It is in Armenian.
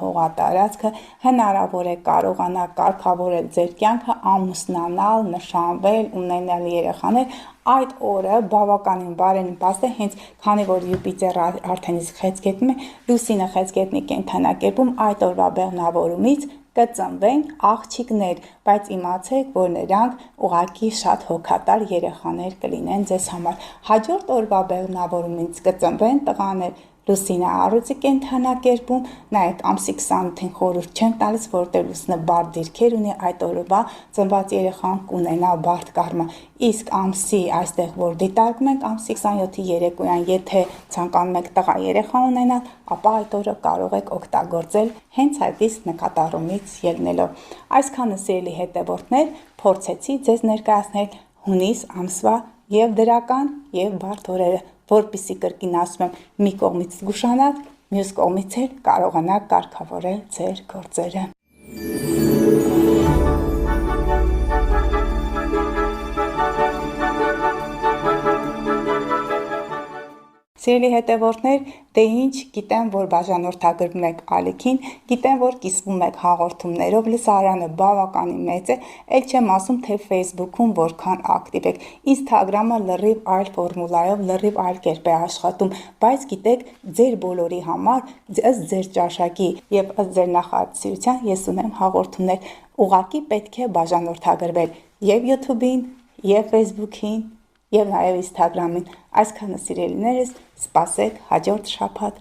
հողատարածքը, հնարավոր է կարողանալ կարգավորել ձեր կյանքը, ամուսնանալ, նշանվել, ունենալ երեխաներ, այդ օրը բավականին բարենպաստ է, հենց քանի որ Յուպիտերը արդեն իսկ խեցգետնում է, Լուսինը խեցգետնի կենդանակերպում, այդ օրվա բեղմնավորումից կծնվեն աղջիկներ, բայց իմացեք, որ նրանք ուղղակի շատ հոգատար երեխաներ կլինեն ձեզ համար։ Հաջորդ օրվա բեղմնավորումից կծնվեն տղաներ, Լուսինը առյուծի կենդանակերպում, նայեք ամսի 28-ին խորհուրդ չեմ տալիս, որտեղ Լուսինը բարդ դիրքեր ունի, այդ օրվա ծնված երեխան կունենա բարդ կարմա։ Իսկ ամսի այստեղ որ դիտարկում ենք ամսի 27-ի երեկոյան, եթե ցանկանում եք տղա երեխա ունենալ, ապա այդ օրը կարող եք օգտագործել հենց այդ իսկ նկատառումից ելնելով։ Այսքանը սիրելի հետևորդներ, փորձեցի ձեզ ներկայացնել հունիս ամսվա եւ դրական եւ բարդ օրերը, որպեսզի կրկին ասում եմ, մի կողմից զգուշանալ, մյուս կողմից էլ կարողանալ կարգավորել ձեր գործերը։ Սիրելի հետևորդներ, դե ինչ, գիտեմ, որ բաժանորդագրվում եք ալիքին, գիտեմ, որ կիսվում եք հաղորդումներով, լսարանը բավականին մեծ է, էլ չեմ ասում, թե Facebook-ում որքան ակտիվ եք, Instagram-ը լրիվ այլ ֆորմուլայով, լրիվ այլ կերպ է աշխատում, բայց գիտեք, ձեր բոլորի համար, ըստ ձեր ճաշակի եւ ըստ ձեր նախարարության ես ունեմ հաղորդումներ, ուղղակի պետք է բաժանորդագրվել եւ YouTube-ին, եւ Facebook-ին, եւ նաեւ Instagram-ին, այսքանը սիրելիներս, սպասեք հաջորդ շաբաթ։